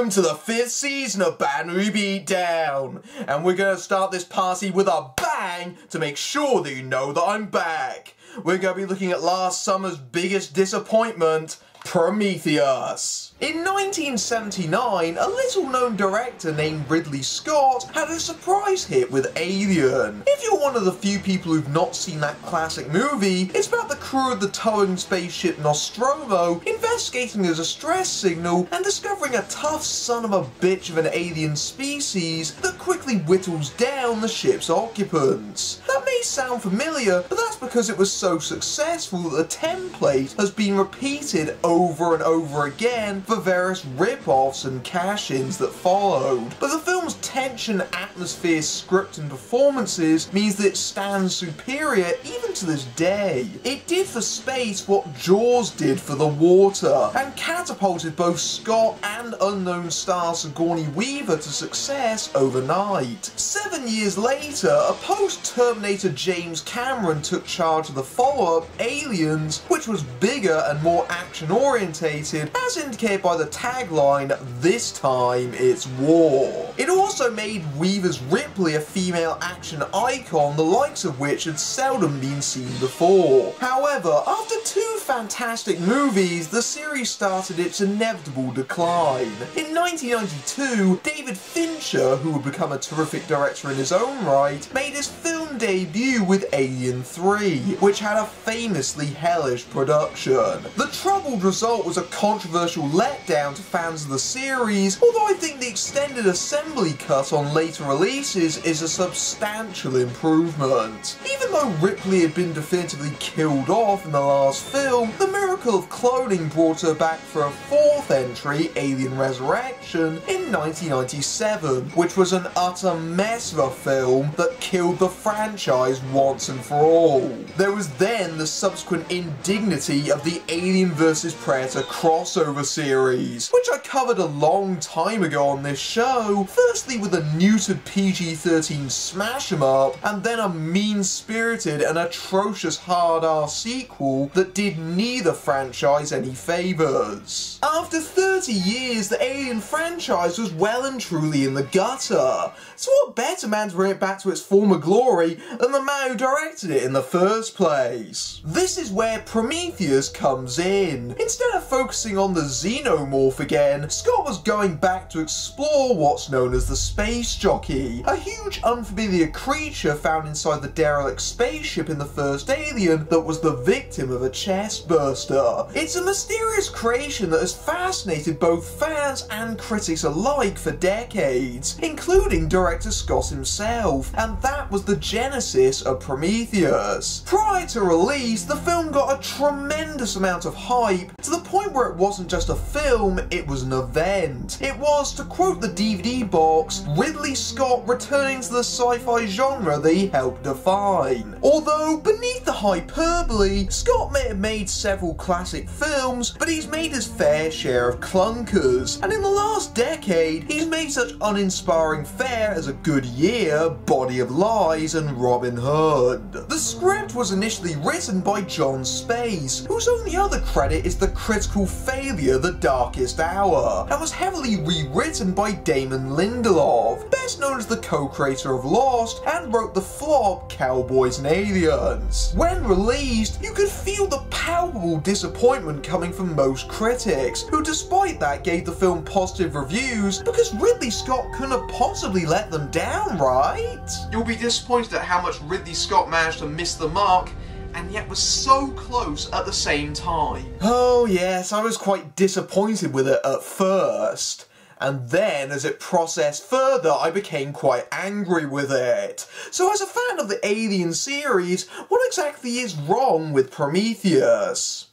Welcome to the 5th season of Bad Movie Beatdown, and we're going to start this party with a bang to make sure that you know that I'm back. We're going to be looking at last summer's biggest disappointment, Prometheus. In 1979, a little-known director named Ridley Scott had a surprise hit with Alien. If you're one of the few people who've not seen that classic movie, it's about the crew of the towing spaceship Nostromo investigating a distress signal and discovering a tough son of a bitch of an alien species that quickly whittles down the ship's occupants. That may sound familiar, but that's because it was so successful that the template has been repeated over and over again for various rip-offs and cash-ins that followed. But the film's tension, atmosphere, script and performances means that it stands superior even to this day. It did for space what Jaws did for the water, and catapulted both Scott and unknown star Sigourney Weaver to success overnight. 7 years later, a post-Terminator James Cameron took charge of the follow-up, Aliens, which was bigger and more action-orientated, as indicated by the tagline, "This time it's war." It also made Weaver's Ripley a female action icon, the likes of which had seldom been seen before. However, after 2 fantastic movies, the series started its inevitable decline. In 1992, David Fincher, who would become a terrific director in his own right, made his film debut with Alien 3, which had a famously hellish production. The troubled result was a controversial letdown to fans of the series, although I think the extended assembly cut on later releases is a substantial improvement. Even though Ripley had been definitively killed off in the last film, the miracle of cloning brought her back for a 4th entry, Alien Resurrection, in 1997, which was an utter mess of a film that killed the franchise once and for all. There was then the subsequent indignity of the Alien vs Predator crossover series, which I covered a long time ago on this show, firstly with a neutered PG-13 smash-em-up, and then a mean-spirited and atrocious hard-R sequel that did neither franchise any favours. After 30 years, the Alien franchise was well and truly in the gutter, so what better man to bring it back to its former glory than the man who directed it in the first place? This is where Prometheus comes in. Instead of focusing on the xenomorph again, Scott was going back to explore what's known as the space jockey, a huge unfamiliar creature found inside the derelict spaceship in the first Alien that was the victim of a chest burster. It's a mysterious creation that has fascinated both fans and critics alike for decades, including director Scott himself, and that was the genesis of Prometheus. Prior to release, the film got a tremendous amount of hype, to the point where it wasn't just a film, it was an event. It was, to quote the DVD box, Ridley Scott returning to the sci-fi genre that he helped define. Although, beneath the hyperbole, Scott may have made several classic films, but he's made his fair share of clunkers, and in the last decade, he's made such uninspiring fare as A Good Year, Body of Lies, and Robin Hood. The script was initially written by John Space, whose only other credit is the critical failure The Darkest Hour, and was heavily rewritten by Damon Lindelof, best known as the co-creator of Lost, and wrote the flop Cowboys and Aliens. When released, you could feel the palpable disappointment coming from most critics, who despite that gave the film positive reviews because Ridley Scott couldn't have possibly let them down, right? You'll be disappointed at how much Ridley Scott managed to miss the mark, and yet was so close at the same time. Oh yes, I was quite disappointed with it at first. And then, as it processed further, I became quite angry with it. So as a fan of the Alien series, what exactly is wrong with Prometheus?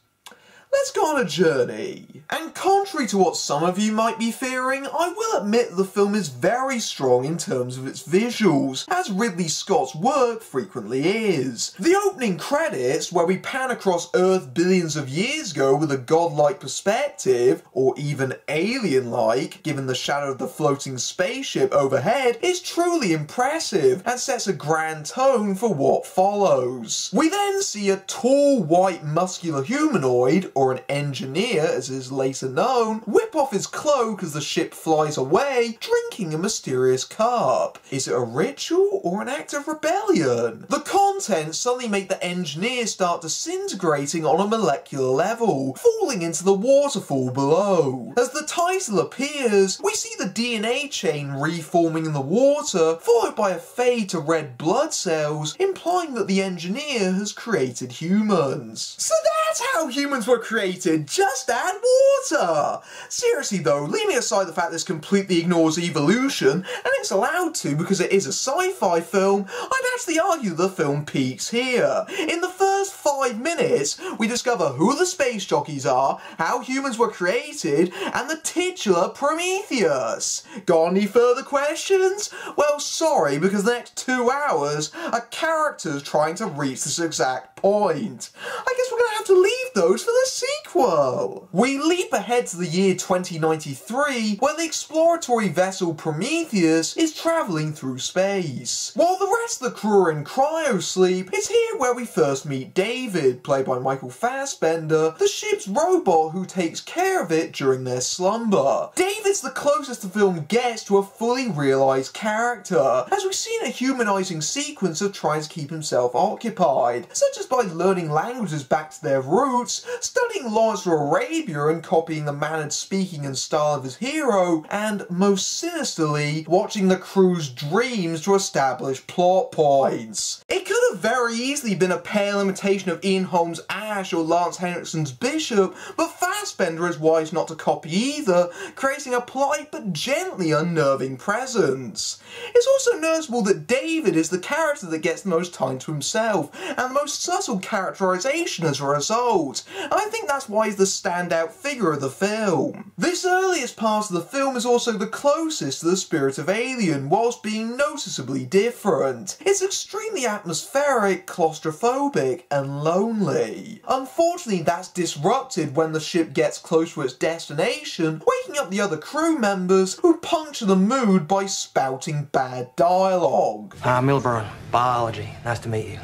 Let's go on a journey. And contrary to what some of you might be fearing, I will admit the film is very strong in terms of its visuals, as Ridley Scott's work frequently is. The opening credits, where we pan across Earth billions of years ago with a godlike perspective, or even alien-like, given the shadow of the floating spaceship overhead, is truly impressive and sets a grand tone for what follows. We then see a tall, white, muscular humanoid, or an engineer as is later known, whip off his cloak as the ship flies away, drinking a mysterious cup. Is it a ritual or an act of rebellion? The contents suddenly make the engineer start disintegrating on a molecular level, falling into the waterfall below. As the title appears, we see the DNA chain reforming in the water, followed by a fade to red blood cells, implying that the engineer has created humans. So that's how humans were created, just add water! Seriously though, leaving aside the fact this completely ignores evolution, and it's allowed to because it is a sci-fi film, I'd actually argue the film peaks here. In the first 5 minutes, we discover who the space jockeys are, how humans were created, and the titular Prometheus. Got any further questions? Well, sorry, because the next 2 hours are characters trying to reach this exact point. I guess we're gonna have to leave those for the sequel. We leap ahead to the year 2093, where the exploratory vessel Prometheus is travelling through space. While the rest of the crew are in cryosleep, it's here where we first meet David, played by Michael Fassbender, the ship's robot who takes care of it during their slumber. David's the closest the film gets to a fully realised character, as we see in a humanising sequence of trying to keep himself occupied, such as by learning languages back to their roots, studying Lawrence of Arabia and copying the mannered speaking and style of his hero, and most sinisterly, watching the crew's dreams to establish plot points. It could have very easily been a pale imitation of Ian Holmes' Ash or Lance Henriksen's Bishop, but Fassbender is wise not to copy either, creating a polite but gently unnerving presence. It's also noticeable that David is the character that gets the most time to himself, and the most subtle characterisation as a result, and I think that's why he's the standout figure of the film. This earliest part of the film is also the closest to the spirit of Alien, whilst being noticeably different. It's extremely atmospheric, claustrophobic, and lonely. Unfortunately, that's disrupted when the ship gets close to its destination, waking up the other crew members who puncture the mood by spouting bad dialogue. Milburn, biology. Nice to meet you.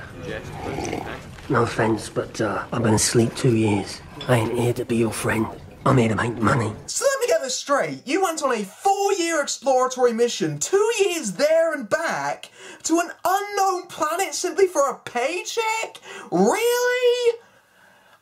No offence, but I've been asleep 2 years. I ain't here to be your friend. I'm here to make money. So let me get this straight. You went on a 4-year exploratory mission, 2 years there and back, to an unknown planet simply for a paycheck? Really?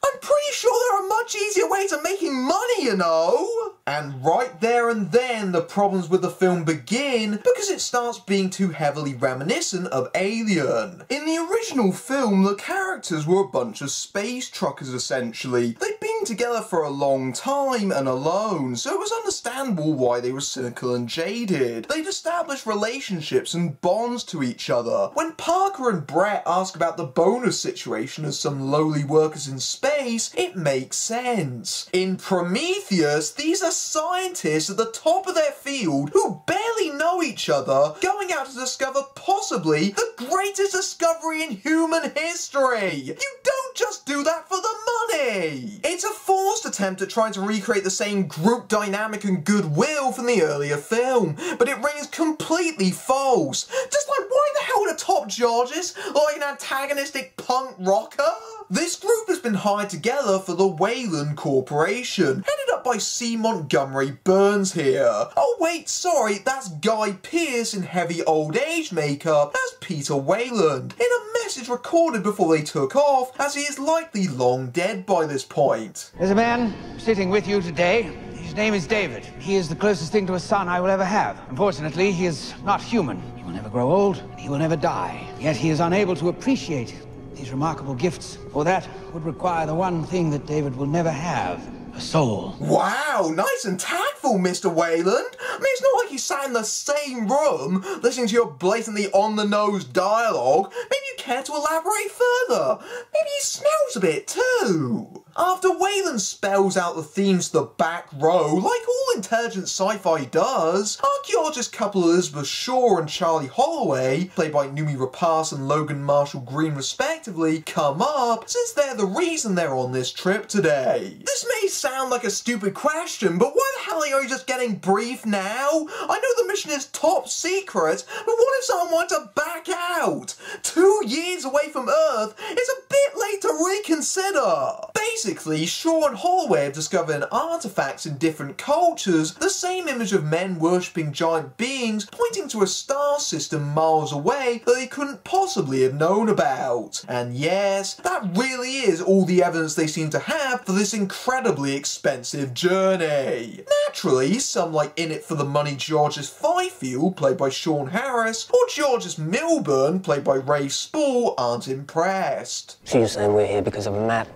I'm pretty sure there are much easier ways of making money, you know? And right there and then, the problems with the film begin because it starts being too heavily reminiscent of Alien. In the original film, the characters were a bunch of space truckers essentially. They'd been together for a long time and alone, so it was understandable why they were cynical and jaded. They'd established relationships and bonds to each other. When Parker and Brett ask about the bonus situation as some lowly workers in space, it makes sense. In Prometheus, these are scientists at the top of their field who barely know each other, going out to discover possibly the greatest discovery in human history. You don't just do that for the money. It's a forced attempt at trying to recreate the same group dynamic and goodwill from the earlier film, but it rings completely false. Just like, why the hell are the top Georges like an antagonistic punk rocker? This group has been hired together for the Weyland Corporation, headed up by C. Montgomery Burns here. Oh wait, sorry, that's Guy Pearce in heavy old age makeup as Peter Weyland, in a message recorded before they took off, as he is likely long dead by this point. There's a man sitting with you today. His name is David. He is the closest thing to a son I will ever have. Unfortunately, he is not human. He will never grow old, he will never die. Yet he is unable to appreciate these remarkable gifts. For that would require the one thing that David will never have, a soul. Wow, nice and tactful, Mr. Weyland. I mean, it's not like you sat in the same room listening to your blatantly on-the-nose dialogue. Maybe you care to elaborate further. Maybe he smells a bit too. After Weyland spells out the themes to the back row, like all intelligent sci-fi does, archaeologist couple Elizabeth Shaw and Charlie Holloway, played by Noomi Rapace and Logan Marshall Green respectively, come up, since they're the reason they're on this trip today. This may sound like a stupid question, but why the hell are you just getting briefed now? I know the mission is top secret, but what if someone wanted to back out? 2 years away from Earth is a bit late to reconsider. Basically, Shaw and Holloway have discovered in artifacts in different cultures the same image of men worshipping giant beings pointing to a star system miles away that they couldn't possibly have known about. And yes, that really is all the evidence they seem to have for this incredibly expensive journey. Naturally, some like In It for the Money Georges Fifield, played by Sean Harris, or Georges Milburn, played by Rafe Spall, aren't impressed. So you're saying we're here because of a map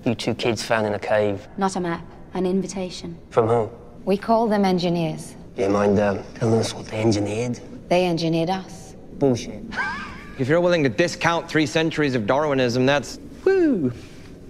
you 2 kids found in a cave? Not a map, an invitation. From whom? We call them engineers. Do you mind telling us what they engineered? They engineered us. Bullshit. If you're willing to discount 3 centuries of Darwinism, that's woo.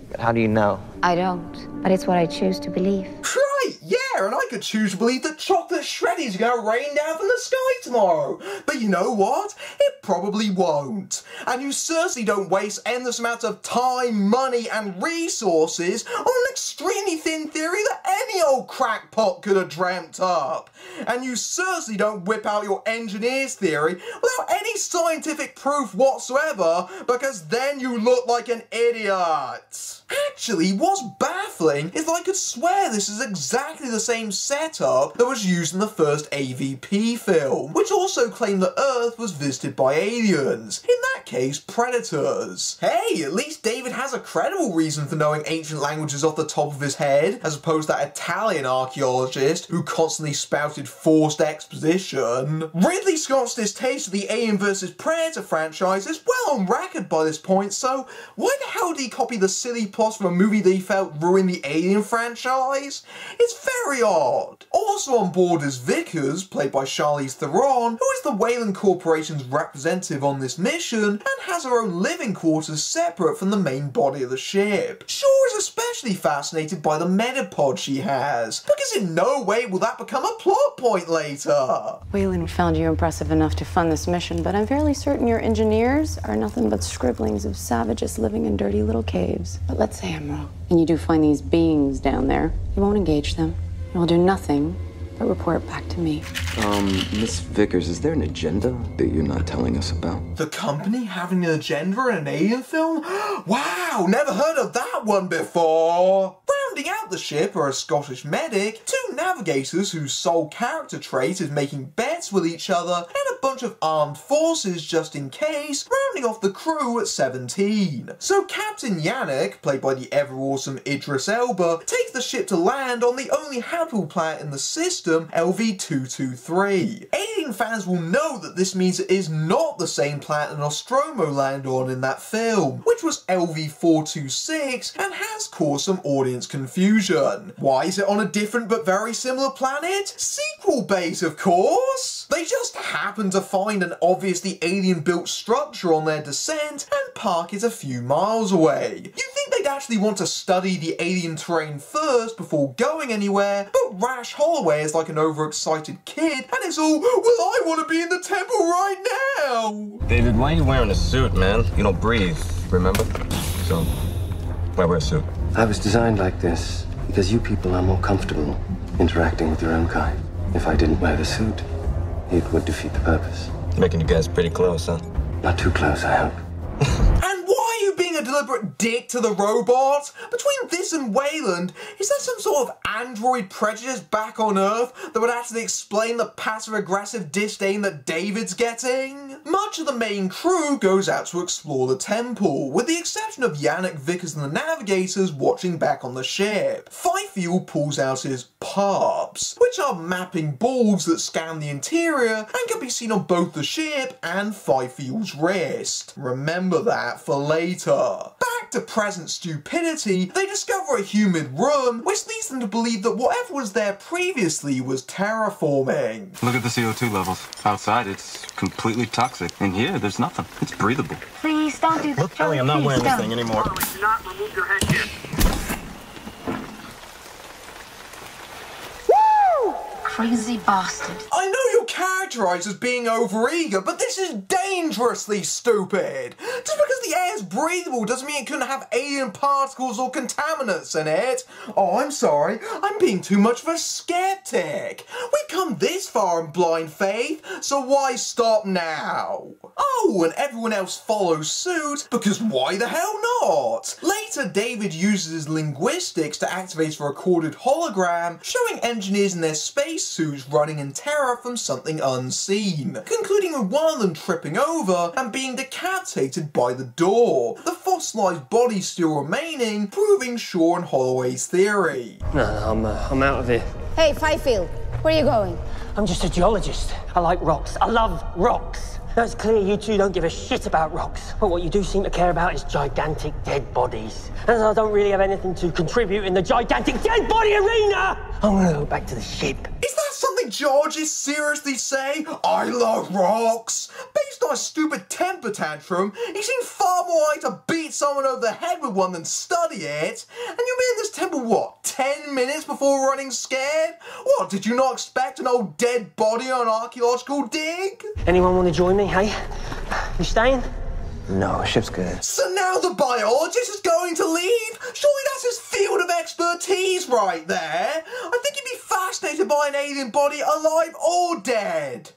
But how do you know? I don't, but it's what I choose to believe. Right, yeah, and I could choose to believe that chocolate shreddies are going to rain down from the sky tomorrow. But you know what? It probably won't. And you certainly don't waste endless amounts of time, money, and resources on an extremely thin theory that any old crackpot could have dreamt up. And you certainly don't whip out your engineer's theory without any scientific proof whatsoever, because then you look like an idiot. Actually, what's baffling is that I could swear this is exactly the same setup that was used in the first AVP film, which also claimed that Earth was visited by aliens, in that case predators. Hey, at least David has a credible reason for knowing ancient languages off the top of his head, as opposed to that Italian archaeologist who constantly spouted forced exposition. Ridley Scott's distaste for the Alien vs Predator franchise is well on record by this point, so why the hell did he copy the silly plot from a movie that he felt ruined the Alien franchise? It's very odd. Also on board is Vickers, played by Charlize Theron, who is the Weyland Corporation's representative on this mission and has her own living quarters separate from the main body of the ship. Shaw is especially fascinated by the metapod she has, because in no way will that become a plot point later. Weyland found you impressive enough to fund this mission, but I'm fairly certain your engineers are nothing but scribblings of savages living in dirty little caves. But let's say I'm wrong, and you do find these beings down there. You won't engage them. You'll do nothing but report back to me. Miss Vickers, is there an agenda that you're not telling us about? The company having an agenda in an alien film? Wow, never heard of that one before! Rounding out the ship are a Scottish medic, 2 navigators whose sole character trait is making bets with each other, and a bunch of armed forces just in case, rounding off the crew at 17. So Captain Yannick, played by the ever-awesome Idris Elba, takes the ship to land on the only habitable planet in the system, LV-223. Alien fans will know that this means it is not the same planet Nostromo landed on in that film, which was LV-426 and has caused some audience confusion. Why is it on a different but very similar planet? Sequel bait, of course! They just happen to find an obviously alien-built structure on their descent and park it a few miles away. You'd think they'd actually want to study the alien terrain first before going anywhere, but Rash Holloway is like an overexcited kid and it's all, well, I want to be in the temple right now! David, why are you wearing a suit, man? You don't breathe, remember? So, why wear a suit? I was designed like this because you people are more comfortable interacting with your own kind. If I didn't wear the suit, it would defeat the purpose. Making you guys pretty close, huh? Not too close, I hope. And why are you being a deliberate dick to the robot? Between this and Weyland, is there some sort of android prejudice back on Earth that would actually explain the passive-aggressive disdain that David's getting? Much of the main crew goes out to explore the temple, with the exception of Yannick, Vickers and the navigators watching back on the ship. Fifield pulls out his pubs, which are mapping balls that scan the interior and can be seen on both the ship and Fifield's wrist. Remember that for later. Back to present stupidity, they discover a humid room, which leads them to believe that whatever was there previously was terraforming. Look at the CO2 levels. Outside, it's completely toxic. In here, there's nothing. It's breathable. Please don't do Look, Ellie, I'm not wearing this thing anymore. Do not remove your headgear. Crazy bastard. I know you're characterised as being overeager, but this is dangerously stupid. Just because the air's it's breathable doesn't mean it couldn't have alien particles or contaminants in it. Oh, I'm sorry, I'm being too much of a skeptic. We've come this far in blind faith, so why stop now? Oh, and everyone else follows suit, because why the hell not? Later, David uses his linguistics to activate a recorded hologram, showing engineers in their spacesuits running in terror from something unseen, concluding with one of them tripping over and being decapitated by the door, the fossilised body still remaining, proving Shaw and Holloway's theory. No, I'm out of here. Hey, Fifield, where are you going? I'm just a geologist. I like rocks. I love rocks. Now, it's clear you two don't give a shit about rocks, but what you do seem to care about is gigantic dead bodies. And I don't really have anything to contribute in the gigantic dead body arena! I'm gonna go back to the ship. Is that something geologists seriously say? I love rocks! Based on a stupid temper tantrum, he seemed far more like to beat someone over the head with one than study it. And you were in this temple, what, 10 minutes before running scared? What, did you not expect an old dead body on an archaeological dig? Anyone want to join me, hey? You staying? No, ship's good. So now the biologist is going to leave? Surely that's his field of expertise right there. I think he'd be fascinated by an alien body, alive or dead.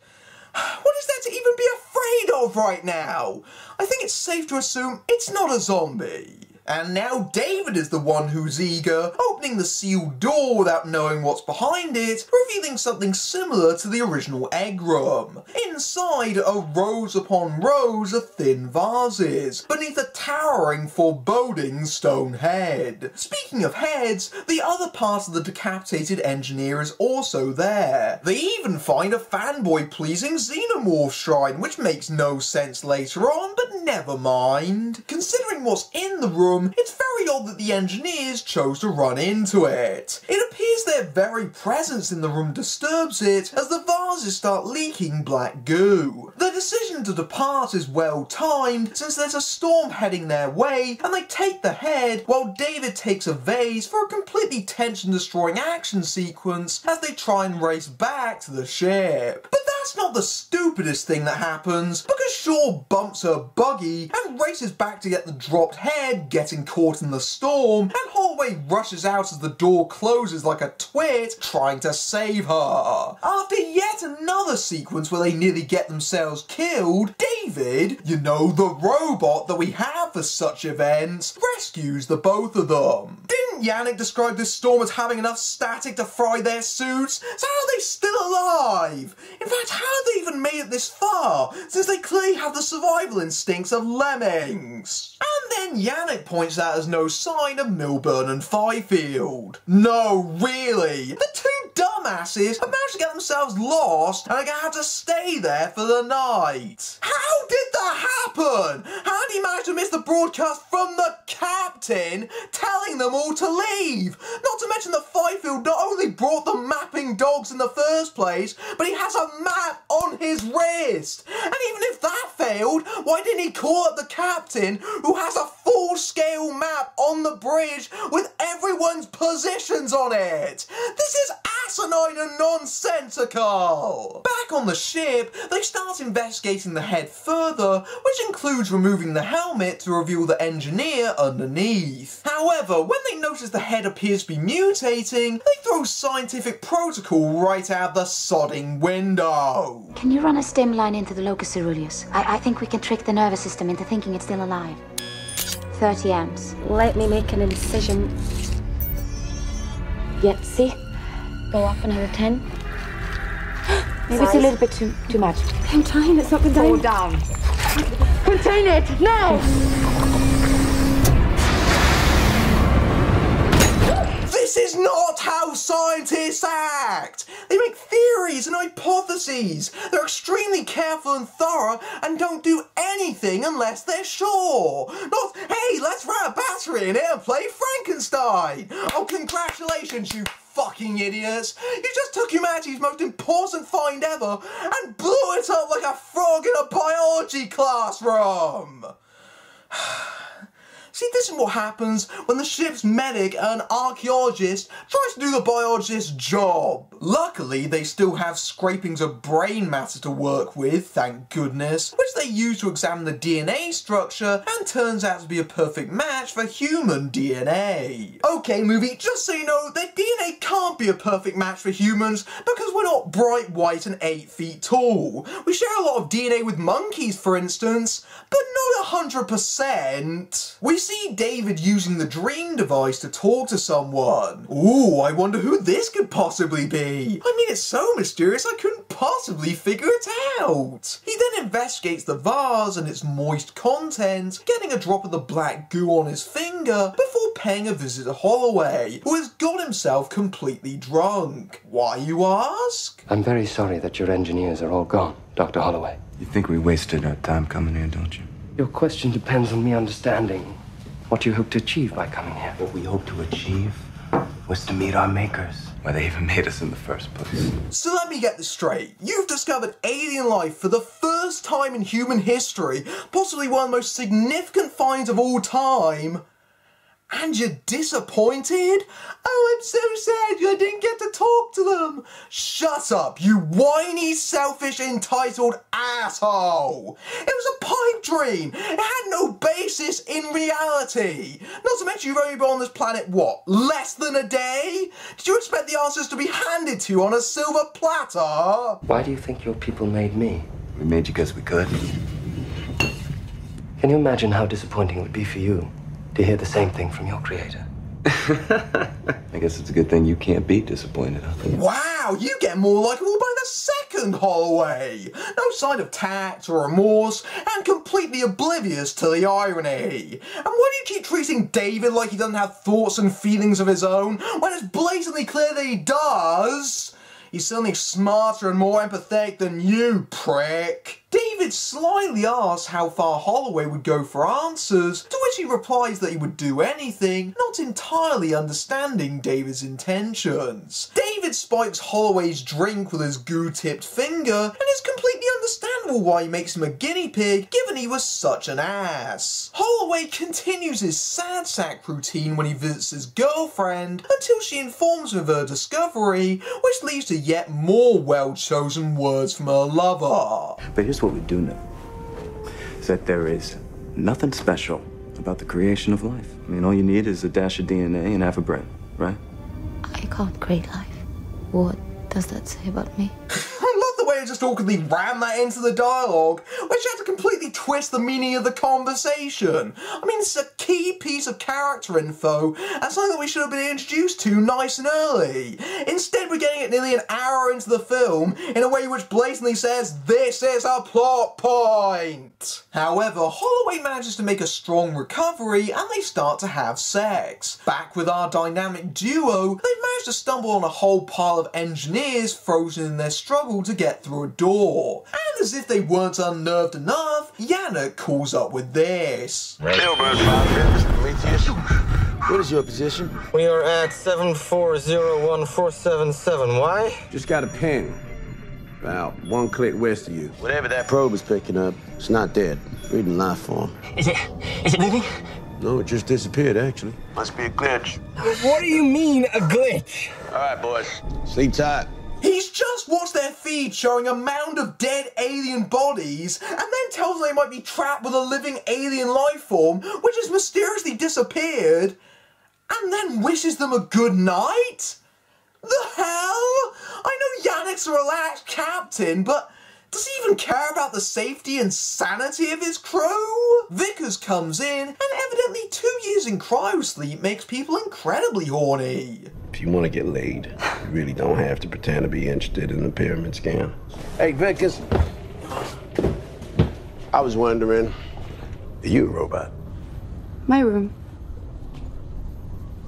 What is there to even be afraid of right now? I think it's safe to assume it's not a zombie. And now David is the one who's eager, opening the sealed door without knowing what's behind it, revealing something similar to the original egg room. Inside are rows upon rows of thin vases, beneath a towering, foreboding stone head. Speaking of heads, the other part of the decapitated engineer is also there. They even find a fanboy-pleasing xenomorph shrine, which makes no sense later on, but never mind. Considering what's in the room, it's very odd that the engineers chose to run into it. It appears their very presence in the room disturbs it, as the vases start leaking black goo. The decision to depart is well timed, since there's a storm heading their way, and they take the head, while David takes a vase for a completely tension-destroying action sequence as they try and race back to the ship. But that's not the stupidest thing that happens, because Shaw bumps her buggy and races back to get the dropped head, getting caught in the storm, and Holloway rushes out as the door closes like a twit, trying to save her. After yet another sequence where they nearly get themselves killed, David, you know, the robot that we have for such events, rescues the both of them. Didn't Yannick describe this storm as having enough static to fry their suits? So how are they still alive? In fact, how have they even made it this far, since they clearly have the survival instincts of lemmings? And then Yannick points out there's no sign of Milburn and Fifield. No, really? The two dumbasses have managed to get themselves lost and are going to have to stay there for the night. How did that happen? How did he manage to miss the broadcast from the captain telling them all to leave? Not to mention that Fifield not only brought the mapping dogs in the first place, but he has a map on his wrist. And even if that failed, why didn't he call up the captain, who has a full-scale map on the bridge with everyone's positions on it? This is asinine and nonsensical. Back on the ship, they start investigating the head further, which includes removing the helmet to reveal the engineer underneath. However, when they notice the head appears to be mutating, they throw scientific protocol right out the sodding window. Can you run a stem line into the locus ceruleus? I think we can trick the nervous system into thinking it's still alive. 30 amps. Let me make an incision. Yep, see? Go up another 10. Maybe it's a little bit too much. I'm trying, it's not been down. Go down. Contain it, now! This is not how scientists act! They make theories and hypotheses. They're extremely careful and thorough and don't do anything unless they're sure. Not, hey, let's run a battery in it and play Frankenstein! Oh, congratulations, you fucking idiots! You just took humanity's most important find ever and blew it up like a frog in a biology classroom! See, this is what happens when the ship's medic, an archaeologist, tries to do the biologist's job. Luckily, they still have scrapings of brain matter to work with, thank goodness, which they use to examine the DNA structure and turns out to be a perfect match for human DNA. Okay, movie, just so you know, their DNA can't be a perfect match for humans because we're not bright white and 8 feet tall. We share a lot of DNA with monkeys, for instance, but not 100%. We see David using the dream device to talk to someone. Ooh, I wonder who this could possibly be. I mean, it's so mysterious I couldn't possibly figure it out. He then investigates the vase and its moist content, getting a drop of the black goo on his finger before paying a visit to Holloway, who has got himself completely drunk. Why, you ask? I'm very sorry that your engineers are all gone, Dr. Holloway. You think we wasted our time coming here, don't you? Your question depends on me understanding what you hope to achieve by coming here. What we hope to achieve was to meet our makers. Why they even made us in the first place. So let me get this straight. You've discovered alien life for the first time in human history, possibly one of the most significant finds of all time, and you're disappointed? Oh, I'm so sad I didn't get to talk to them. Shut up, you whiny, selfish, entitled asshole. It was a pipe dream. It had no basis in reality. Not to mention you've only been on this planet, what, less than a day? Did you expect the answers to be handed to you on a silver platter? Why do you think your people made me? We made you because we could. Can you imagine how disappointing it would be for you to hear the same thing from your creator? I guess it's a good thing you can't be disappointed, huh? Wow, you get more likeable by the second, Holloway. No sign of tact or remorse, and completely oblivious to the irony. And why do you keep treating David like he doesn't have thoughts and feelings of his own, when it's blatantly clear that he does? He's certainly smarter and more empathetic than you, prick. David slyly asks how far Holloway would go for answers, to which he replies that he would do anything, not entirely understanding David's intentions. David spikes Holloway's drink with his goo-tipped finger, and it's completely understandable why he makes him a guinea pig, given he was such an ass. Holloway continues his sad sack routine when he visits his girlfriend, until she informs him of her discovery, which leads to yet more well-chosen words from her lover. But here's what we do know, is that there is nothing special about the creation of life. I mean, all you need is a dash of DNA and half a brain, right? I can't create life. What does that say about me? I love the way I just awkwardly ram that into the dialogue, which had to completely twist the meaning of the conversation. I mean, it's a key piece of character info, and something that we should have been introduced to nice and early. Instead, we're getting it nearly an hour into the film, in a way which blatantly says, this is a plot point. However, Holloway manages to make a strong recovery, and they start to have sex. Back with our dynamic duo, they've managed to stumble on a whole pile of engineers frozen in their struggle to get through a door. And as if they weren't unnerved enough, Jeunet calls up with this. Elba, 5 Prometheus. What is your position? We are at 7401477. Why? Just got a ping. About 1 click west of you. Whatever that probe is picking up, it's not dead. Reading life form. Is it moving? No, it just disappeared, actually. Must be a glitch. What do you mean, a glitch? All right, boys. Sleep tight. He's just watched their feed showing a mound of dead alien bodies, and then tells them they might be trapped with a living alien life form, which has mysteriously disappeared, and then wishes them a good night? The hell? I know Janet's a relaxed captain, but does he even care about the safety and sanity of his crew? Vickers comes in, and evidently 2 years in cryosleep makes people incredibly horny. If you want to get laid, you really don't have to pretend to be interested in the pyramid scam. Hey, Vickers. I was wondering, are you a robot? My room.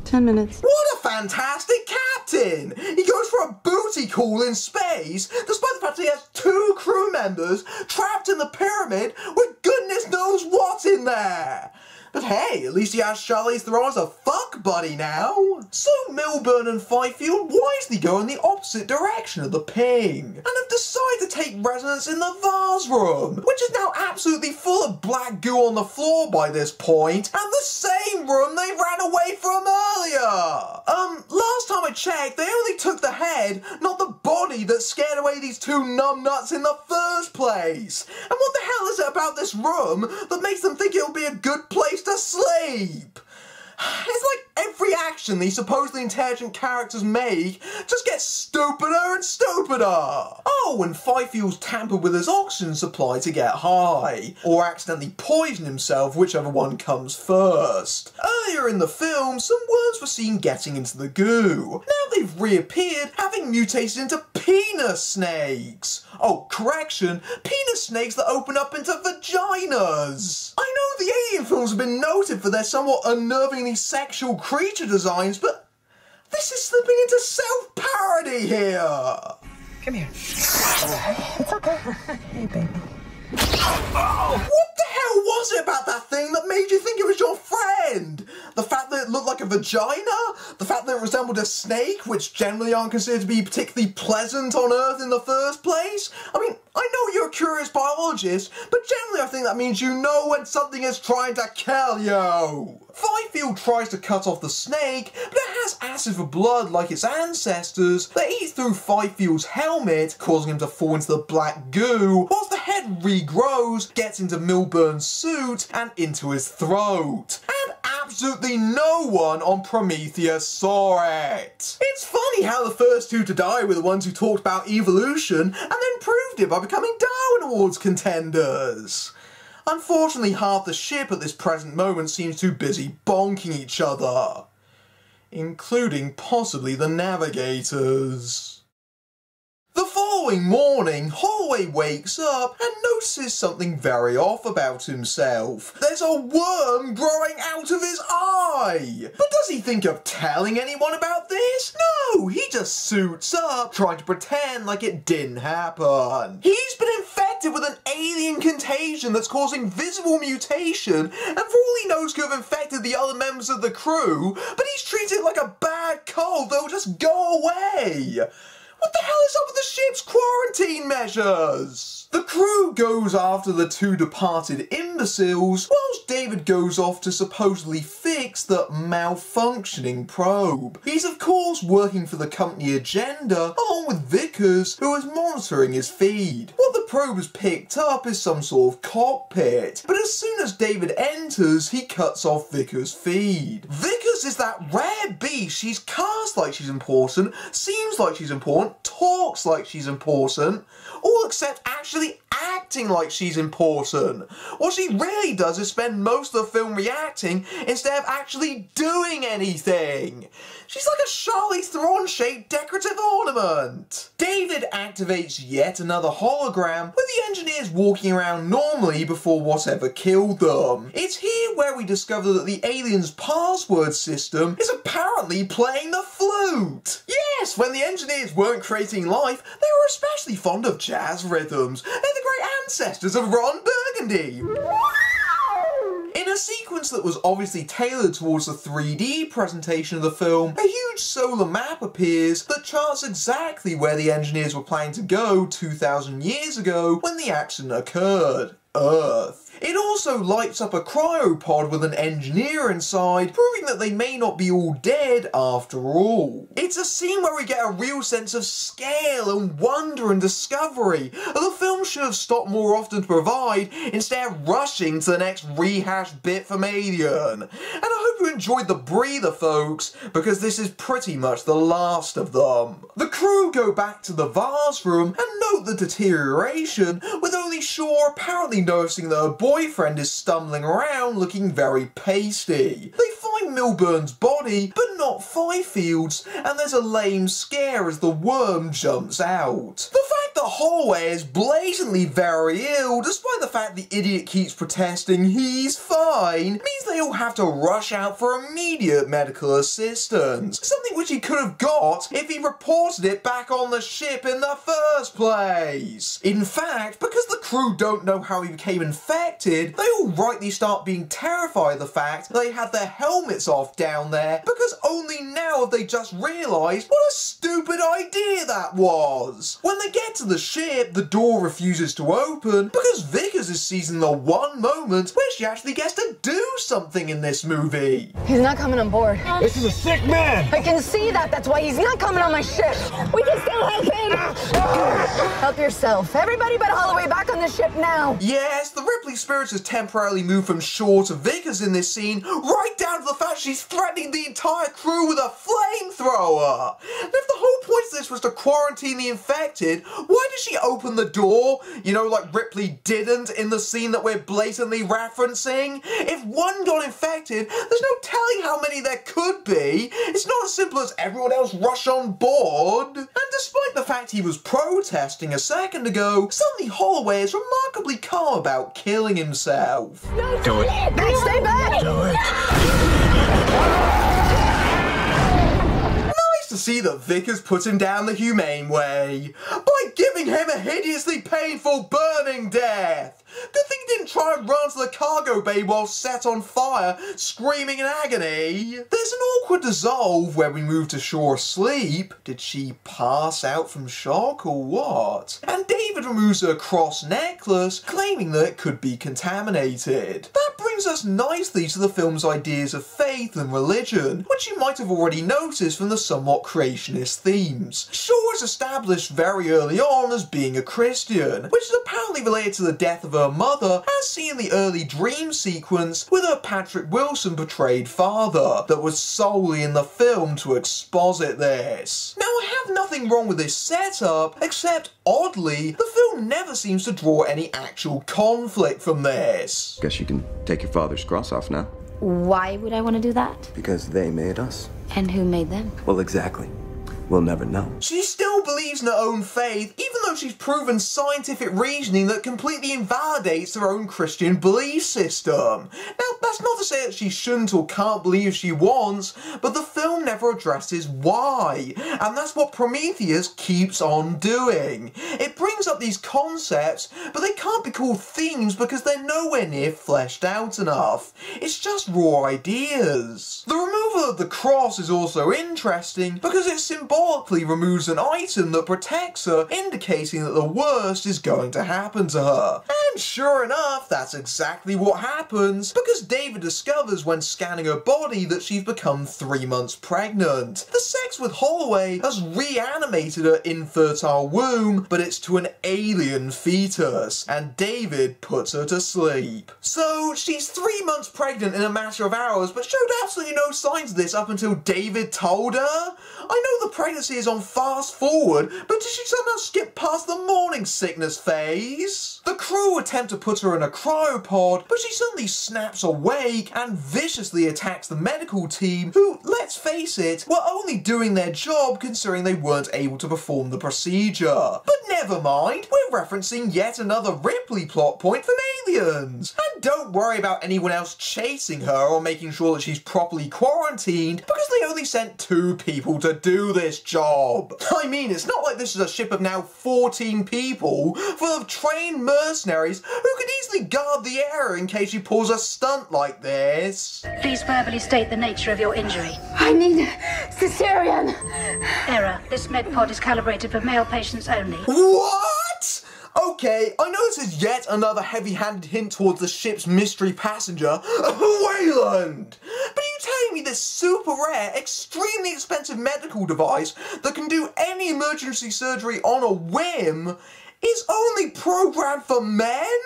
10 minutes. What a fantastic captain! He goes for a booty call in space, despite the fact that he has 2 crew members trapped in the pyramid with goodness knows what in there. But hey, at least he has Charlize Theron as a fuck buddy now. So Milburn and Fifield wisely go in the opposite direction of the ping, and have decided to take residence in the vase room, which is now absolutely full of black goo on the floor by this point, and the same room they ran away from earlier. Last time I checked, they only took the head, not the body that scared away these two numbnuts in the first place. And what the hell is it about this room that makes them think it'll be a good place to sleep? It's like every action these supposedly intelligent characters make just gets stupider and stupider. Oh, and Fifield's tampered with his oxygen supply to get high, or accidentally poison himself, whichever one comes first. Earlier in the film, some worms were seen getting into the goo. Now they've reappeared, having mutated into penis snakes. Oh, correction, penis snakes that open up into vaginas. I know the Alien films have been noted for their somewhat unnervingly sexual creature designs, but this is slipping into self-parody here. Come here. It's okay. Hey, baby. What the hell was it about that thing that made you think it was your friend? The fact that it looked like a vagina? The fact that it resembled a snake, which generally aren't considered to be particularly pleasant on Earth in the first place? I mean, I know you're a curious biologist, but generally I think that means you know when something is trying to kill you. Fifield tries to cut off the snake, but it has acid for blood like its ancestors that eats through Fifield's helmet, causing him to fall into the black goo, whilst the head regrows, gets into Milburn's suit, and into his throat. And absolutely no one on Prometheus saw it. It's funny how the first two to die were the ones who talked about evolution, and then proved it by becoming Darwin Awards contenders. Unfortunately, half the ship at this present moment seems too busy bonking each other, including possibly the navigators. The following morning, Holloway wakes up and notices something very off about himself. There's a worm growing out of his eye! But does he think of telling anyone about this? No, he just suits up, trying to pretend like it didn't happen. He's been infected with an alien contagion that's causing visible mutation, and for all he knows could have infected the other members of the crew, but he's treated like a bad cold that'll just go away. What the hell is up with the ship's quarantine measures? The crew goes after the two departed imbeciles, whilst David goes off to supposedly fix the malfunctioning probe. He's of course working for the company agenda, along with Vickers, who is monitoring his feed. What the probe has picked up is some sort of cockpit, but as soon as David enters, he cuts off Vickers' feed. Vickers is that rare beast. She's cast like she's important, seems like she's important, talks like she's important, all except actually acting like she's important. What she really does is spend most of the film reacting instead of actually doing anything. She's like a Charlize Theron-shaped decorative ornament. David activates yet another hologram, with the engineers walking around normally before whatever killed them. It's here where we discover that the alien's password system is apparently playing the flute. Yes, when the engineers weren't creating life, they were especially fond of jazz rhythms. They're the great ancestors of Ron Burgundy. In a sequence that was obviously tailored towards the 3D presentation of the film, a huge solar map appears that charts exactly where the engineers were planning to go 2,000 years ago when the accident occurred. Earth. It also lights up a cryopod with an engineer inside, proving that they may not be all dead after all. It's a scene where we get a real sense of scale and wonder and discovery that the film should have stopped more often to provide, instead of rushing to the next rehashed bit from Alien. And I hope you enjoyed the breather, folks, because this is pretty much the last of them. The crew go back to the vase room and note the deterioration, with only Shaw apparently noticing that her boyfriend is stumbling around looking very pasty. They find Milburn's body, but not Fifield's, and there's a lame scare as the worm jumps out. The fact Dr. Holloway is blatantly very ill, despite the fact the idiot keeps protesting he's fine, means they all have to rush out for immediate medical assistance. Something which he could have got if he reported it back on the ship in the first place. In fact, because the crew don't know how he became infected, they all rightly start being terrified of the fact they had their helmets off down there, because only now have they just realised what a stupid idea that was. When they get to the ship, the door refuses to open because Vickers is seizing the one moment where she actually gets to do something in this movie. He's not coming on board. This is a sick man! I can see that. That's why he's not coming on my ship. We can still help him. Help yourself. Everybody but Holloway back on the ship now. Yes, the Ripley spirits has temporarily moved from Shaw to Vickers in this scene, right down to the fact she's threatening the entire crew with a flamethrower. And if the whole point of this was to quarantine the infected, why did she open the door? You know, like Ripley didn't in the scene that we're blatantly referencing? If one got infected, there's no telling how many there could be. It's not as simple as everyone else rush on board. And despite the fact he was protesting a second ago, suddenly Holloway is remarkably calm about killing himself. No, Do it. Stay back. Do it. Nice to see that Vickers put him down the humane way, by giving him a hideously painful burning death. Good thing he didn't try and run to the cargo bay while set on fire, screaming in agony. There's an awkward dissolve where we move to Shaw asleep. Did she pass out from shock or what? And David removes her cross necklace, claiming that it could be contaminated. That brings us nicely to the film's ideas of faith and religion, which you might have already noticed from the somewhat creationist themes. Shaw is established very early on as being a Christian, which is apparently related to the death of her mother, as seen in the early dream sequence with her Patrick Wilson portrayed father, that was solely in the film to exposit this. Now, I have nothing wrong with this setup, except oddly, the film never seems to draw any actual conflict from this. Guess you can take your father's cross off now. Why would I want to do that? Because they made us. And who made them? Well, exactly. We'll never know. She still believes in her own faith, even though she's proven scientific reasoning that completely invalidates her own Christian belief system. Now, that's not to say that she shouldn't or can't believe she wants, but the film never addresses why, and that's what Prometheus keeps on doing. It brings up these concepts, but they can't be called themes because they're nowhere near fleshed out enough. It's just raw ideas. The removal of the cross is also interesting because it symbolizes removes an item that protects her, indicating that the worst is going to happen to her. And sure enough, that's exactly what happens, because David discovers when scanning her body that she's become 3 months pregnant. The sex with Holloway has reanimated her infertile womb, but it's to an alien fetus, and David puts her to sleep. So she's 3 months pregnant in a matter of hours, but showed absolutely no signs of this up until David told her. I know the pregnancy is on fast forward, but did she somehow skip past the morning sickness phase? The crew attempt to put her in a cryopod, but she suddenly snaps awake and viciously attacks the medical team, who, let's face it, were only doing their job considering they weren't able to perform the procedure. But never mind, we're referencing yet another Ripley plot point from Aliens. And don't worry about anyone else chasing her or making sure that she's properly quarantined, because they only sent 2 people to do this job. I mean, it's not like this is a ship of now 14 people full of trained mercenaries who could easily guard the area in case she pulls a stunt like this. Please verbally state the nature of your injury. I need cesarean. Error. This med pod is calibrated for male patients only. What? Okay, I know this is yet another heavy-handed hint towards the ship's mystery passenger, Wayland! But are you telling me this super rare, extremely expensive medical device that can do any emergency surgery on a whim is only programmed for men?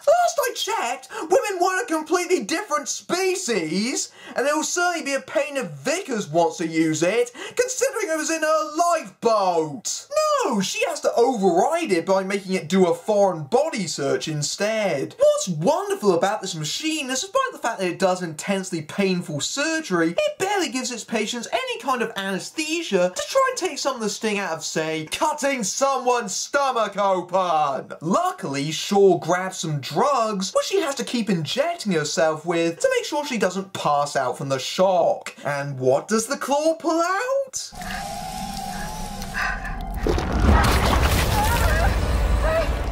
Last I checked, women weren't a completely different species, and it will certainly be a pain if Vickers wants to use it, considering it was in her lifeboat. No, she has to override it by making it do a foreign body search instead. What's wonderful about this machine is, despite the fact that it does intensely painful surgery, it barely gives its patients any kind of anesthesia to try and take some of the sting out of, say, cutting someone's stomach open. Luckily, Shaw grabs some drugs, which she has to keep injecting herself with to make sure she doesn't pass out from the shock. And what does the claw pull out?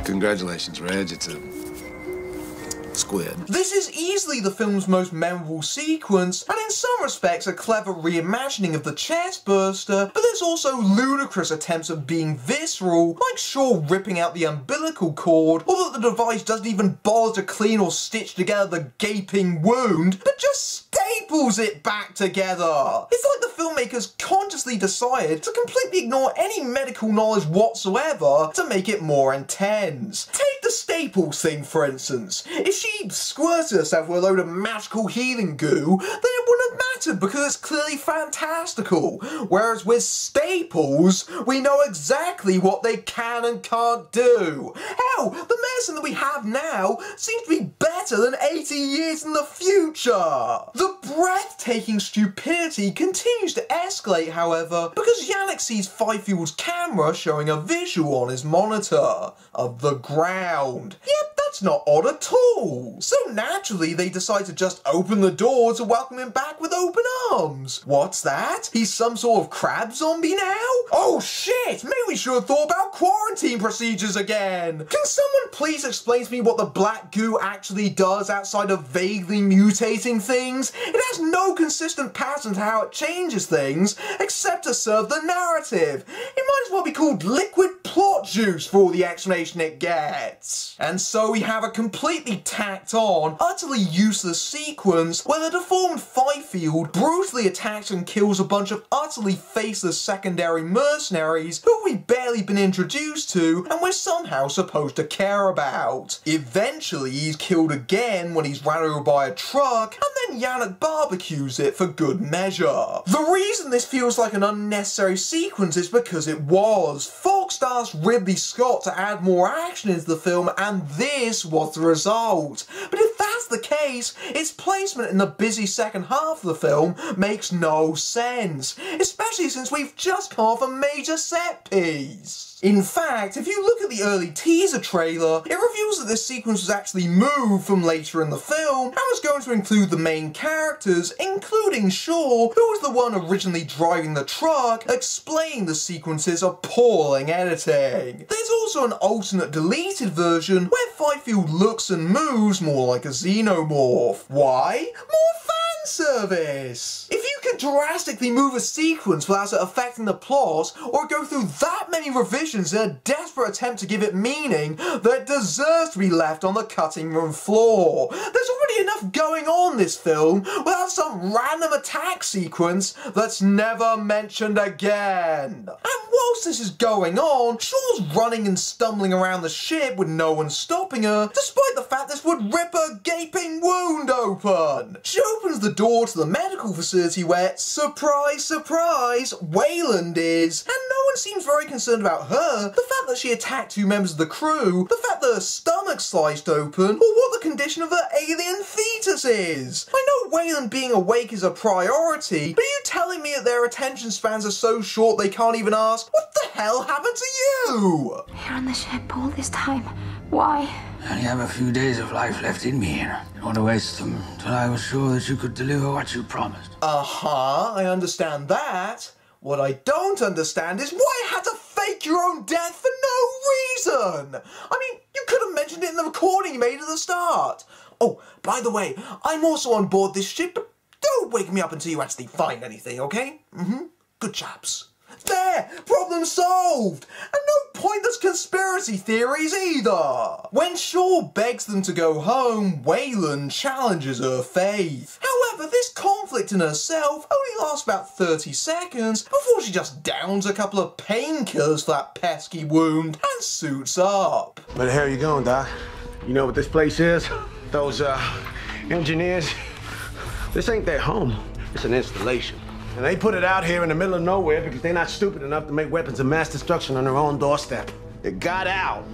Congratulations, Reg. It's a squid. This is easily the film's most memorable sequence, and in some respects a clever reimagining of the chest burster, but there's also ludicrous attempts at being visceral, like Shaw ripping out the umbilical cord, or that the device doesn't even bother to clean or stitch together the gaping wound, but just staples it back together. It's like the filmmakers consciously decided to completely ignore any medical knowledge whatsoever to make it more intense. Take the staples thing, for instance. If she squirted herself with a load of magical healing goo, then it wouldn't have mattered because it's clearly fantastical. Whereas with staples, we know exactly what they can and can't do. Hell, the medicine that we have now seems to be better than 80 years in the future. The breathtaking stupidity continues to escalate, however, because Yannick sees Fifield's camera showing a visual on his monitor of the ground. Yep, that's not odd at all. So naturally, they decide to just open the door to welcome him back with open arms. What's that? He's some sort of crab zombie now? Oh shit, maybe we should have thought about quarantine procedures again. Can someone please explain to me what the black goo actually does outside of vaguely mutating things? It has no consistent pattern to how it changes things, except to serve the narrative. It might as well be called liquid plot juice for all the explanation it gets. And so we have a completely tacked on, utterly useless sequence where the deformed Fifield brutally attacks and kills a bunch of utterly faceless secondary mercenaries who we've barely been introduced to and we're somehow supposed to care about. Eventually he's killed again when he's ran over by a truck, and then Yannick barbecues it for good measure. The reason this feels like an unnecessary sequence is because it was. Fox asked Ridley Scott to add more action into the film, and this was the result. But if that's the case, its placement in the busy second half of the film makes no sense, especially since we've just come off a major set piece. In fact, if you look at the early teaser trailer, it reveals that this sequence was actually moved from later in the film and was going to include the main characters, including Shaw, who was the one originally driving the truck, explaining the sequence's appalling editing. There's also an alternate deleted version where Fifield looks and moves more like a xenomorph. Why? More fan service! If you could drastically move a sequence without it affecting the plot, or go through that many revisions in a desperate attempt to give it meaning, that deserves to be left on the cutting room floor. There's already enough going on in this film without some random attack sequence that's never mentioned again. And whilst this is going on, Shaw's running and stumbling around the ship with no one stopping her, despite the fact this would rip a gaping wound open. She opens the door to the medical facility where, surprise, surprise, Wayland is, and no one seems very concerned about her, the fact that she attacked two members of the crew, the fact that her stomach sliced open, or what the condition of her alien fetus is. I know Wayland being awake is a priority, but are you telling me that their attention spans are so short they can't even ask, what the hell happened to you? You're on the ship all this time. Why? I only have a few days of life left in me, and I didn't want to waste them till I was sure that you could deliver what you promised. I understand that. What I don't understand is why you had to fake your own death for no reason. I mean, you could have mentioned it in the recording you made at the start. Oh, by the way, I'm also on board this ship, but don't wake me up until you actually find anything, okay? Good chaps. There! Problem solved! And no pointless conspiracy theories either! When Shaw begs them to go home, Wayland challenges her faith. However, this conflict in herself only lasts about 30 seconds before she just downs a couple of painkillers for that pesky wound and suits up. Where the hell are you going, Doc? You know what this place is? Those, engineers? This ain't their home. It's an installation. And they put it out here in the middle of nowhere because they're not stupid enough to make weapons of mass destruction on their own doorstep. It got out.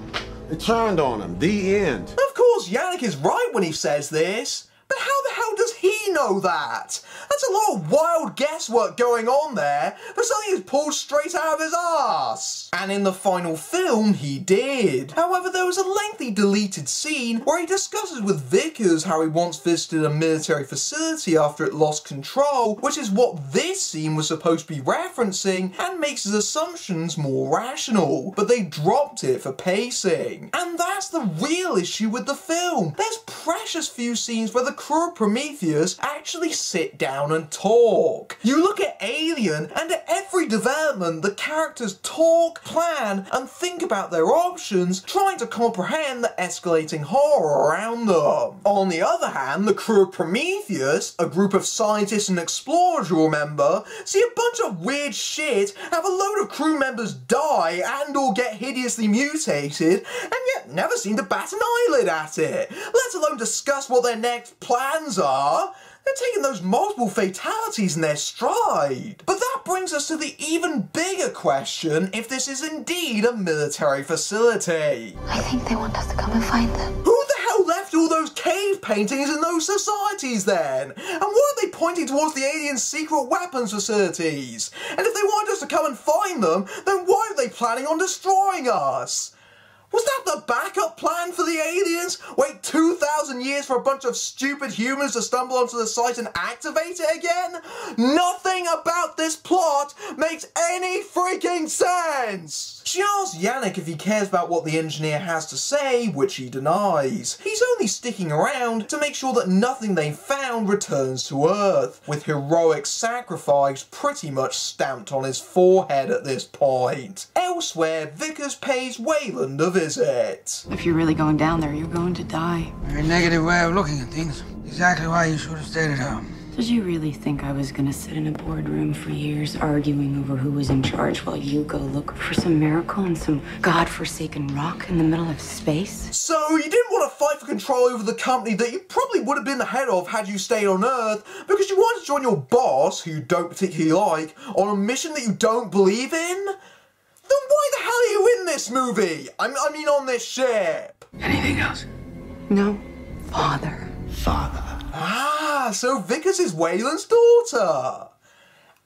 It turned on them. The end. Of course, Yannick is right when he says this. But how the hell does he know that? That's a lot of wild guesswork going on there for something he's pulled straight out of his arse. And in the final film, he did. However, there was a lengthy deleted scene where he discusses with Vickers how he once visited a military facility after it lost control, which is what this scene was supposed to be referencing, and makes his assumptions more rational. But they dropped it for pacing. And that's the real issue with the film. There's precious few scenes where the crew of Prometheus actually sit down and talk. You look at Alien, and at every development the characters talk, plan, and think about their options, trying to comprehend the escalating horror around them. On the other hand, the crew of Prometheus, a group of scientists and explorers you'll remember, see a bunch of weird shit, have a load of crew members die and or get hideously mutated, and yet never seem to bat an eyelid at it, let alone discuss what their next plans are. They're taking those multiple fatalities in their stride. But that brings us to the even bigger question if this is indeed a military facility. I think they want us to come and find them. Who the hell left all those cave paintings in those societies then? And why are they pointing towards the aliens' secret weapons facilities? And if they wanted us to come and find them, then why are they planning on destroying us? Was that the backup plan for the aliens? Wait 2,000 years for a bunch of stupid humans to stumble onto the site and activate it again? Nothing about this plot makes any freaking sense! She asks Yannick if he cares about what the engineer has to say, which he denies. He's only sticking around to make sure that nothing they found returns to Earth, with heroic sacrifice pretty much stamped on his forehead at this point. Elsewhere, Vickers pays Wayland a visit. If you're really going down there, you're going to die. Very negative way of looking at things. Exactly why you should have stayed at home. Did you really think I was gonna sit in a boardroom for years arguing over who was in charge while you go look for some miracle in some godforsaken rock in the middle of space? So you didn't want to fight for control over the company that you probably would have been the head of had you stayed on Earth because you wanted to join your boss, who you don't particularly like, on a mission that you don't believe in? Then why the hell are you in this movie? I mean on this ship. Anything else? No. Father. Father. Ah, so Vickers is Wayland's daughter.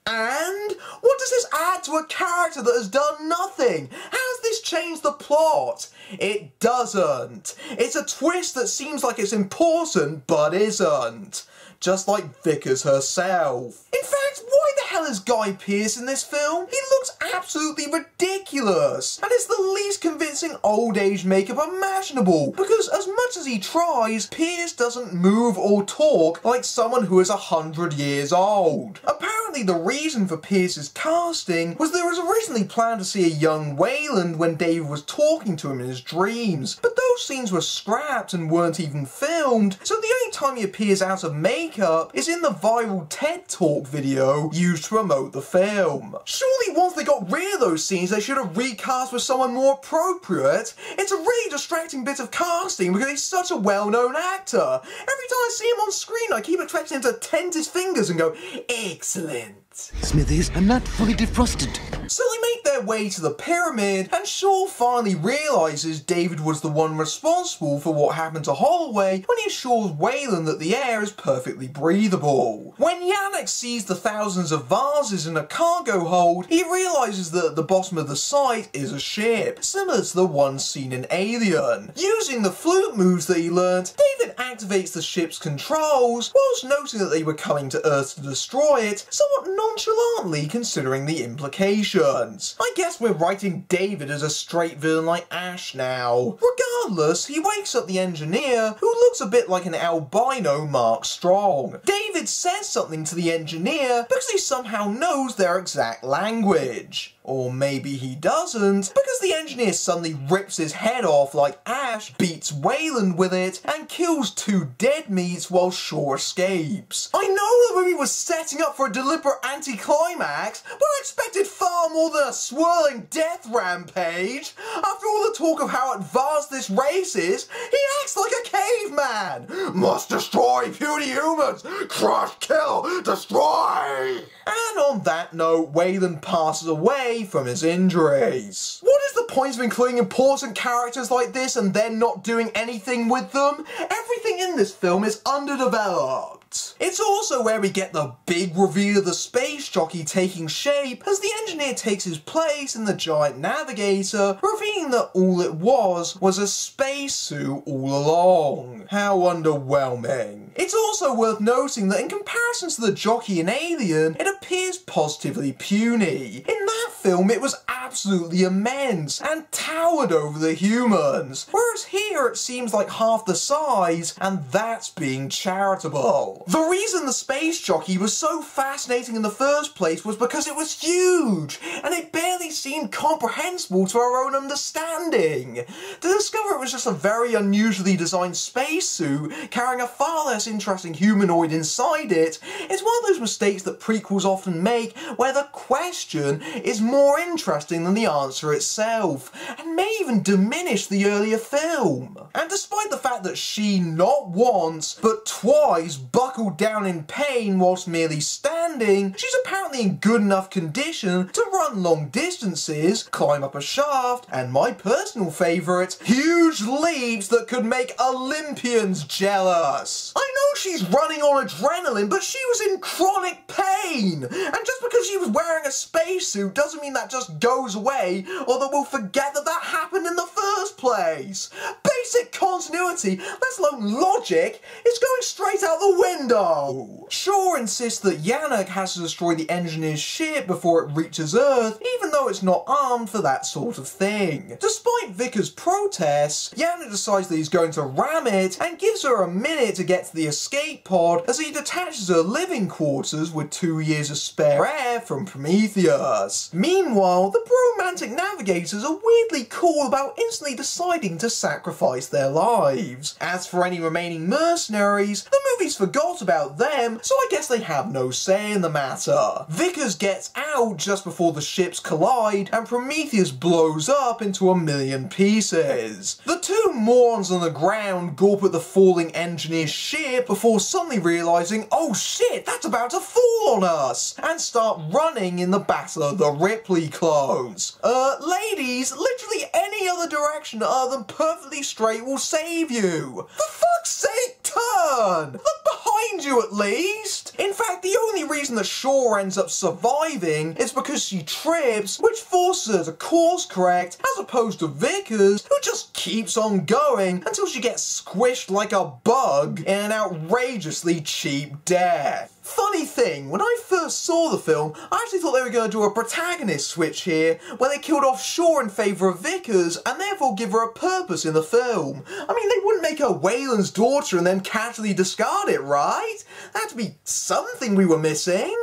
And what does this add to a character that has done nothing? How does this change the plot? It doesn't. It's a twist that seems like it's important, but isn't. Just like Vickers herself. In fact, why the hell is Guy Pearce in this film? He looks absolutely ridiculous, and it's the least convincing old age makeup imaginable, because as much as he tries, Pearce doesn't move or talk like someone who is 100 years old. Apparently the reason for Pearce's casting was there was originally planned to see a young Wayland when David was talking to him in his dreams, but those scenes were scrapped and weren't even filmed, so the only time he appears out of makeup is in the viral TED Talk video used to promote the film. Surely once they got rid of those scenes they should have recast with someone more appropriate. It's a really distracting bit of casting because he's such a well-known actor. Every time I see him on screen I keep expecting him to tent his fingers and go, excellent. Smithies, I'm not fully defrosted. So they make their way to the pyramid, and Shaw finally realises David was the one responsible for what happened to Holloway when he assures Wayland that the air is perfectly breathable. When Yannick sees the thousands of vases in a cargo hold, he realises that at the bottom of the site is a ship, similar to the one seen in Alien. Using the flute moves that he learnt, David activates the ship's controls, whilst noting that they were coming to Earth to destroy it, somewhat nonchalantly considering the implications. I guess we're writing David as a straight villain like Ash now. Regardless, he wakes up the engineer, who looks a bit like an albino Mark Strong. David says something to the engineer because he somehow knows their exact language. Or maybe he doesn't, because the engineer suddenly rips his head off like Ash beats Wayland with it and kills two dead meats while Shaw escapes. I know the movie was setting up for a deliberate anticlimax, but I expected far far more than a swirling death rampage. After all the talk of how advanced this race is, he acts like a caveman. Must destroy puny humans. Crush, kill, destroy. And on that note, Wayland passes away from his injuries. What is the point of including important characters like this and then not doing anything with them? Everything in this film is underdeveloped. It's also where we get the big reveal of the space jockey taking shape as the engineer takes his place in the giant navigator, revealing that all it was a spacesuit all along. How underwhelming. It's also worth noting that in comparison to the jockey in Alien, it appears positively puny. In that film, it was absolutely immense and towered over the humans, whereas here it seems like half the size, and that's being charitable. The reason the space jockey was so fascinating in the first place was because it was huge, and it barely seemed comprehensible to our own understanding. To discover it was just a very unusually designed spacesuit carrying a far less interesting humanoid inside it is one of those mistakes that prequels often make, where the question is more interesting than the answer itself, and may even diminish the earlier film. And despite the fact that she not once, but twice buckled down in pain whilst merely standing, she's apparently in good enough condition to run long distances, climb up a shaft, and my personal favourite, huge leaps that could make Olympians jealous. I know she's running on adrenaline, but she was in chronic pain, and just because she was wearing a spacesuit doesn't mean that just goes away, or that we'll forget that that happened in the first place. Basic continuity, let alone logic, is going straight out the window. Shaw insists that Jeunet has to destroy the engineer's ship before it reaches Earth, even though it's not armed for that sort of thing. Despite Vickers' protests, Jeunet decides that he's going to ram it and gives her a minute to get to the escape pod as he detaches her living quarters with 2 years of spare air from Prometheus. Meanwhile, the bromantic navigators are weirdly cool about instantly deciding to sacrifice their lives. As for any remaining mercenaries, the movies forgot about them, so I guess they have no say in the matter. Vickers gets out just before the ships collide, and Prometheus blows up into a million pieces. The two morons on the ground gulp at the falling engineer's ship before suddenly realising, oh shit, that's about to fall on us, and start running in the Battle of the Ripley clothes. Ladies, literally any other direction other than perfectly straight will save you. For fuck's sake, turn! Look behind you at least! In fact, the only reason that Shaw ends up surviving is because she trips, which forces her to course correct, as opposed to Vickers, who just keeps on going until she gets squished like a bug in an outrageously cheap death. Funny thing, when I first saw the film, I actually thought they were going to do a protagonist switch here, where they killed off Shaw in favour of Vickers, and therefore give her a purpose in the film. I mean, they wouldn't make her Wayland's daughter and then casually discard it, right? That'd be something we were missing.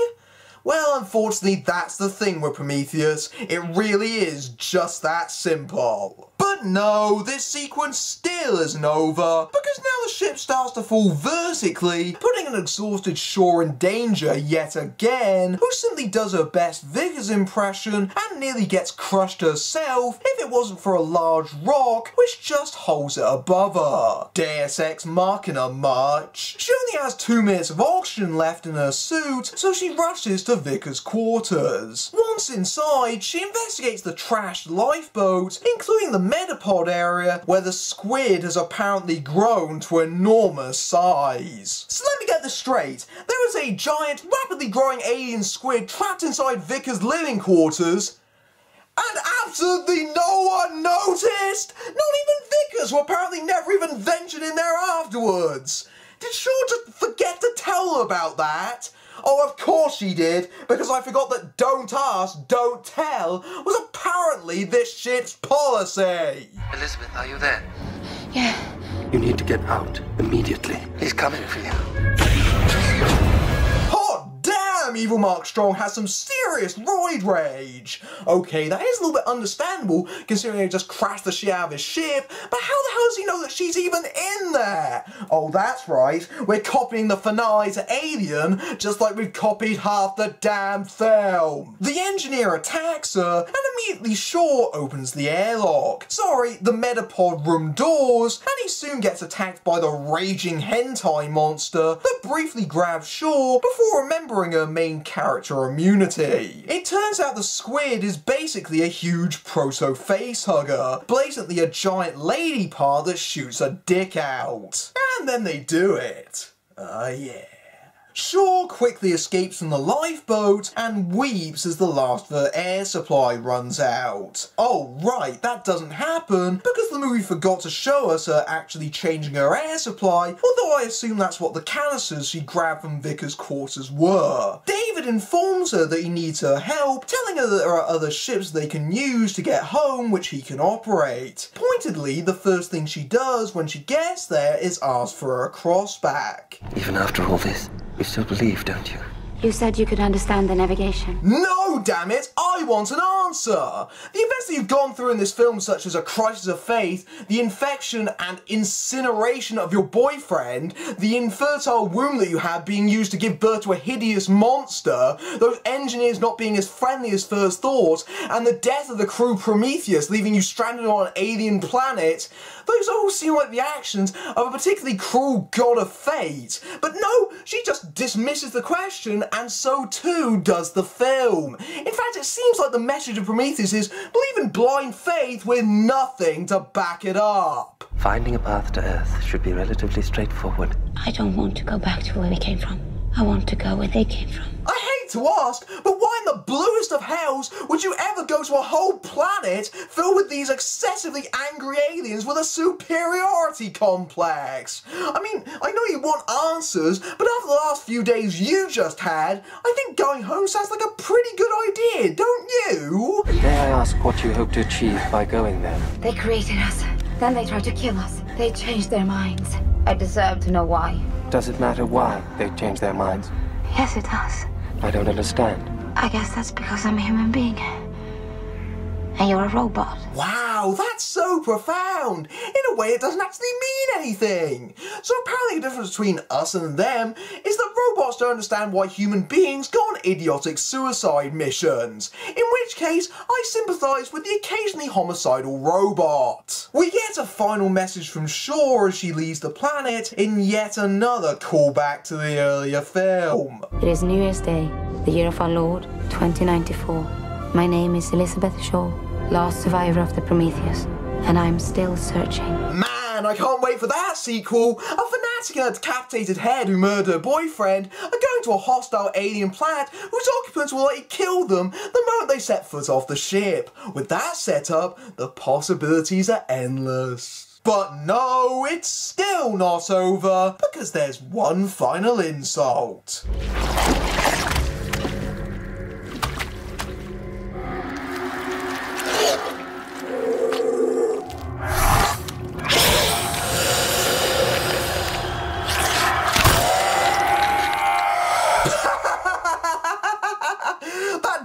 Well, unfortunately, that's the thing with Prometheus. It really is just that simple. But no, this sequence still isn't over, because now the ship starts to fall vertically, putting an exhausted Shaw in danger yet again, who simply does her best Vickers impression and nearly gets crushed herself if it wasn't for a large rock which just holds it above her. Deus Ex Machina much. She only has 2 minutes of oxygen left in her suit, so she rushes to Vickers' quarters. Once inside, she investigates the trashed lifeboat, including the Metapod area, where the squid has apparently grown to enormous size. So let me get this straight. There is a giant, rapidly growing alien squid trapped inside Vickers' living quarters, and absolutely no one noticed! Not even Vickers, who apparently never even ventured in there afterwards. Did Shaw just forget to tell her about that? Oh, of course she did, because I forgot that don't ask, don't tell was apparently this ship's policy. Elizabeth, are you there? Yeah. You need to get out immediately. He's coming for you. Hot damn, Evil Mark Strong has some serious roid rage. Okay, that is a little bit understandable considering he just crashed the shit out of his ship, but how the hell does he know that she's even in there? Oh, that's right, we're copying the finale to Alien, just like we've copied half the damn film. The engineer attacks her, and immediately Shaw opens the airlock. Sorry, the Metapod room doors, and he soon gets attacked by the raging hentai monster that briefly grabs Shaw before remembering her main character immunity. It turns out the squid is basically a huge proto-facehugger, blatantly a giant lady part that shoots her dick out. And then they do it. Yeah. Shaw quickly escapes from the lifeboat and weeps as the last of her air supply runs out. Oh right, that doesn't happen because the movie forgot to show us her actually changing her air supply, although I assume that's what the canisters she grabbed from Vickers' quarters were. David informs her that he needs her help, telling her that there are other ships they can use to get home which he can operate. Pointedly, the first thing she does when she gets there is ask for a crossback. Even after all this, you still believe, don't you? You said you could understand the navigation. No, damn it! I want an answer! The events that you've gone through in this film, such as a crisis of faith, the infection and incineration of your boyfriend, the infertile womb that you had being used to give birth to a hideous monster, those engineers not being as friendly as first thought, and the death of the crew Prometheus leaving you stranded on an alien planet, those all seem like the actions of a particularly cruel god of fate. But no, she just dismisses the question, and so too does the film. In fact, it seems like the message of Prometheus is believe in blind faith with nothing to back it up. Finding a path to Earth should be relatively straightforward. I don't want to go back to where we came from. I want to go where they came from. I hate to ask, but why in the bluest of hells would you ever go to a whole planet filled with these excessively angry aliens with a superiority complex? I mean, I know you want answers, but after the last few days you just had, I think going home sounds like a pretty good idea, don't you? May I ask what you hope to achieve by going there? They created us. Then they tried to kill us. They changed their minds. I deserve to know why. Does it matter why they changed their minds? Yes, it does. I don't understand. I guess that's because I'm a human being. And you're a robot. Wow, that's so profound! In a way, it doesn't actually mean anything! So apparently the difference between us and them is that robots don't understand why human beings go on idiotic suicide missions, in which case I sympathise with the occasionally homicidal robot. We get a final message from Shaw as she leaves the planet in yet another callback to the earlier film. It is New Year's Day, the year of our Lord, 2094. My name is Elizabeth Shaw, last survivor of the Prometheus, and I'm still searching. Man, I can't wait for that sequel! A fanatic and a decapitated head who murdered her boyfriend are going to a hostile alien planet whose occupants will likely kill them the moment they set foot off the ship. With that setup, the possibilities are endless. But no, it's still not over, because there's one final insult.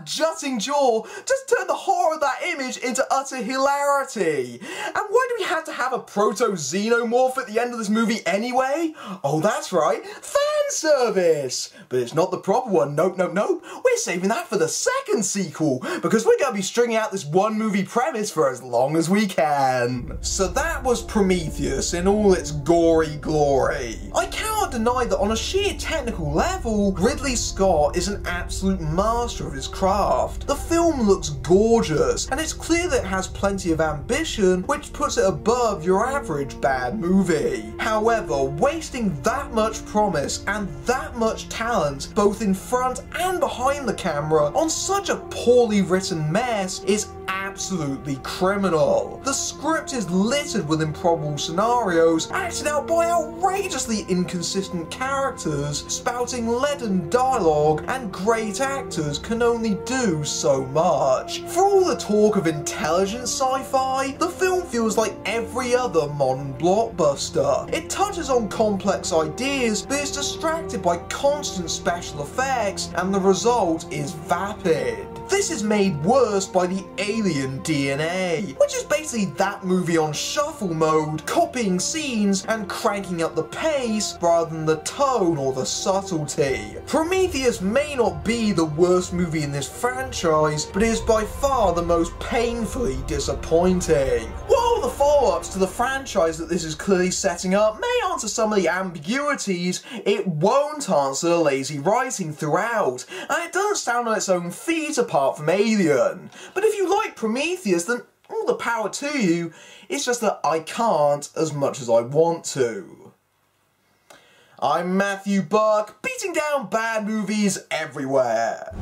Jutting jaw just turned the horror of that image into utter hilarity. And why do we have to have a proto-xenomorph at the end of this movie anyway? Oh, that's right, fan service! But it's not the proper one, nope, nope, nope. We're saving that for the second sequel, because we're going to be stringing out this one movie premise for as long as we can. So that was Prometheus in all its gory glory. I cannot deny that on a sheer technical level, Ridley Scott is an absolute master of his craft. The film looks gorgeous, and it's clear that it has plenty of ambition, which puts it above your average bad movie. However, wasting that much promise and that much talent, both in front and behind the camera, on such a poorly written mess is absolutely absolutely criminal. The script is littered with improbable scenarios, acted out by outrageously inconsistent characters, spouting leaden dialogue, and great actors can only do so much. For all the talk of intelligent sci-fi, the film feels like every other modern blockbuster. It touches on complex ideas, but is distracted by constant special effects, and the result is vapid. This is made worse by the alien DNA, which is basically that movie on shuffle mode, copying scenes and cranking up the pace rather than the tone or the subtlety. Prometheus may not be the worst movie in this franchise, but is by far the most painfully disappointing. While the follow-ups to the franchise that this is clearly setting up may answer some of the ambiguities, it won't answer the lazy writing throughout, and it doesn't stand on its own feet apart from Alien. But if you like Prometheus, then all the power to you. It's just that I can't as much as I want to. I'm Mathew Buck, beating down bad movies everywhere.